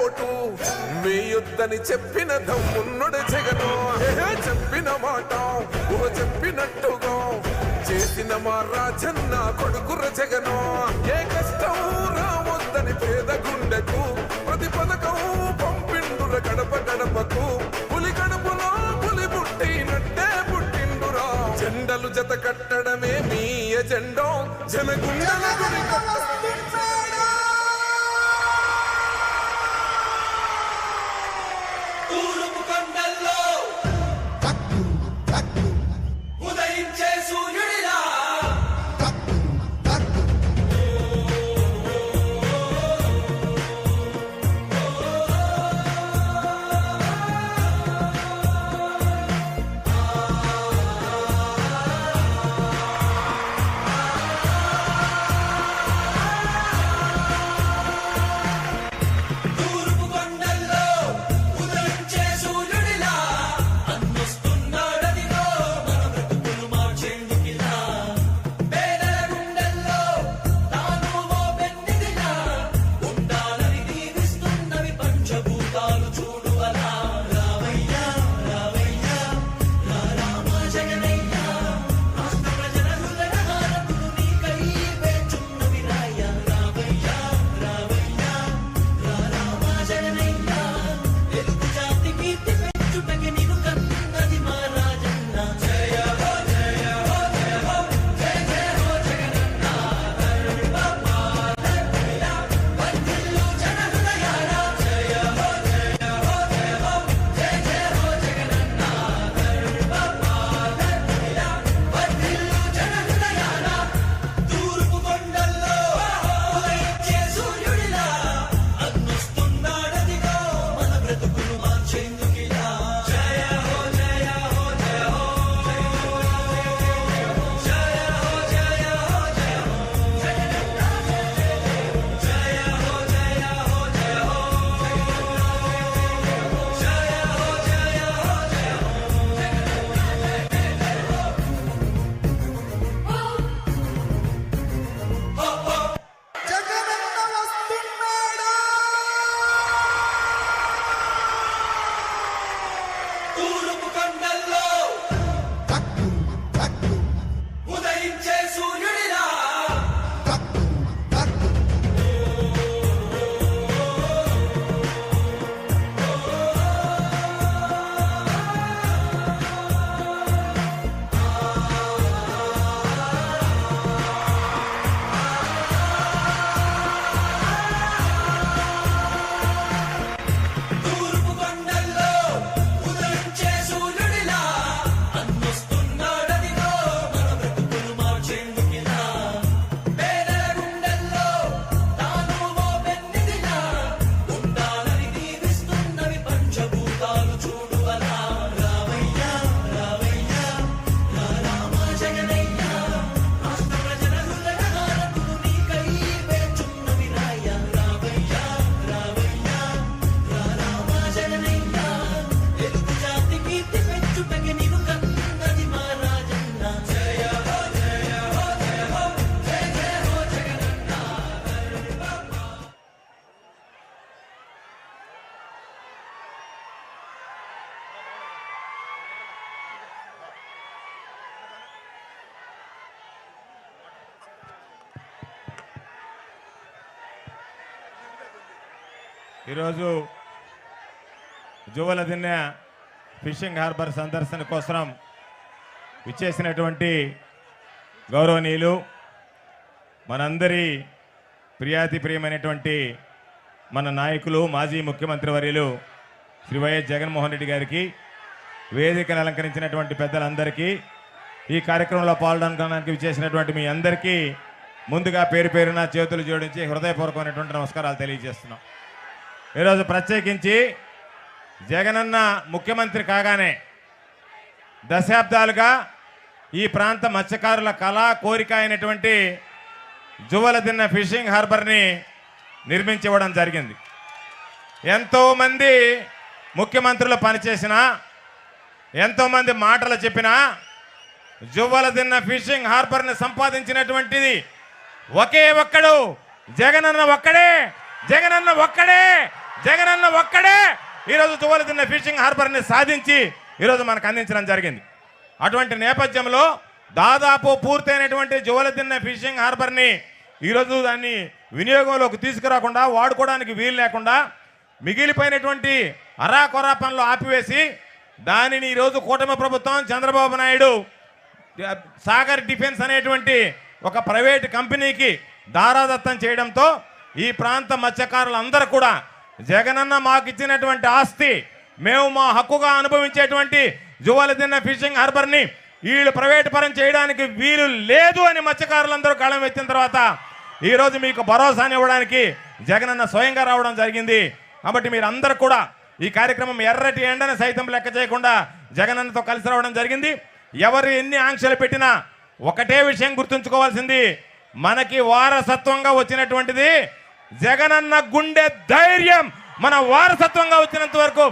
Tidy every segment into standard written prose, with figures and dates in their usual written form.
Vote వేయొద్దని చెప్పిన దమ్మున్నడు జగను. చెప్పిన మాట చెప్పినట్టుగా చేసిన మా రాజన్న కొడుకుర జగను. ఏ కష్టం రావద్దని పేద గుండెకు ప్రతి పథకం పంపిండుర గడప గడపకు. పులి గడపలో పులి పుట్టినట్టే పుట్టిండురా. జెండలు జత కట్టడమే మీ ఎజెండా. జనగుండల గురి ఈరోజు జువ్వలదిన్నె ఫిషింగ్ హార్బర్ సందర్శన కోసం విచ్చేసినటువంటి గౌరవనీయులు మనందరి ప్రియమైనటువంటి మన నాయకులు మాజీ ముఖ్యమంత్రి వర్యులు శ్రీ వైఎస్ జగన్మోహన్ రెడ్డి గారికి, వేదికను అలంకరించినటువంటి పెద్దలందరికీ, ఈ కార్యక్రమంలో పాల్గొనడానికి విచ్చేసినటువంటి మీ అందరికీ ముందుగా పేరు పేరున చేతులు జోడించి హృదయపూర్వకమైనటువంటి నమస్కారాలు తెలియజేస్తున్నాం. ఈరోజు ప్రత్యేకించి జగనన్న ముఖ్యమంత్రి కాగానే దశాబ్దాలుగా ఈ ప్రాంత మత్స్యకారుల కళ కోరిక అయినటువంటి జువ్వలదిన్నె ఫిషింగ్ హార్బర్ని నిర్మించివ్వడం జరిగింది. ఎంతోమంది ముఖ్యమంత్రులు పనిచేసినా, ఎంతోమంది మాటలు చెప్పినా జువ్వలదిన్నె ఫిషింగ్ హార్బర్ని సంపాదించినటువంటిది ఒకే ఒక్కడు, జగనన్న ఒక్కడే, జగనన్న ఒక్కడే జగనన్న ఒక్కడే ఈరోజు జువలదిన్నె ఫిషింగ్ హార్బర్ని సాధించి ఈరోజు మనకు అందించడం జరిగింది. అటువంటి నేపథ్యంలో దాదాపు పూర్తయినటువంటి జువలదిన్నె ఫిషింగ్ హార్బర్ని ఈరోజు దాన్ని వినియోగంలోకి తీసుకురాకుండా వాడుకోవడానికి వీలు లేకుండా మిగిలిపోయినటువంటి అరాకొరా పనులు ఆపివేసి దానిని ఈరోజు కూటమి ప్రభుత్వం చంద్రబాబు నాయుడు సాగర్ డిఫెన్స్ అనేటువంటి ఒక ప్రైవేట్ కంపెనీకి దారాదత్తం చేయడంతో ఈ ప్రాంత మత్స్యకారులందరూ కూడా జగనన్న మాకు ఇచ్చినటువంటి ఆస్తి, మేము మా హక్కుగా అనుభవించేటువంటి జువలదిన్నె ఫిషింగ్ హార్బర్ని వీళ్ళు ప్రైవేట్ పరం చేయడానికి వీలు లేదు అని మత్స్యకారులందరూ కళం ఎత్తిన తర్వాత ఈరోజు మీకు భరోసాని ఇవ్వడానికి జగనన్న స్వయంగా రావడం జరిగింది. కాబట్టి మీరందరూ కూడా ఈ కార్యక్రమం ఎర్రటి ఎండని సైతం లెక్క చేయకుండా జగనన్నతో కలిసి రావడం జరిగింది. ఎవరు ఎన్ని ఆంక్షలు పెట్టినా ఒకటే విషయం గుర్తుంచుకోవాల్సింది, మనకి వారసత్వంగా వచ్చినటువంటిది జగనన్న గుండె ధైర్యం. మన వారసత్వంగా వచ్చినంత వరకు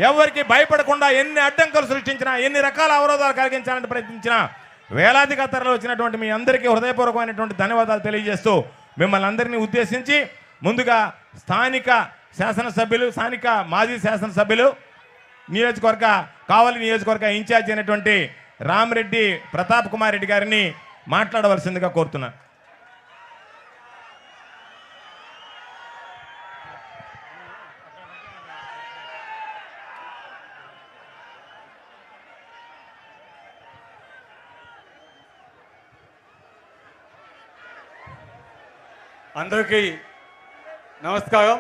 ఎవరికి భయపడకుండా ఎన్ని అడ్డంకులు సృష్టించినా, ఎన్ని రకాల అవరోధాలు కలిగించాలని ప్రయత్నించినా వేలాదిగా తరలి వచ్చినటువంటి మీ అందరికీ హృదయపూర్వకమైనటువంటి ధన్యవాదాలు తెలియజేస్తూ మిమ్మల్ని అందరినీ ఉద్దేశించి ముందుగా స్థానిక శాసనసభ్యులు, స్థానిక మాజీ శాసనసభ్యులు, కావలి నియోజకవర్గ ఇన్ఛార్జ్ అయినటువంటి రామిరెడ్డి ప్రతాప్ కుమార్ రెడ్డి గారిని మాట్లాడవలసిందిగా కోరుతున్నా. అందరికీ నమస్కారం.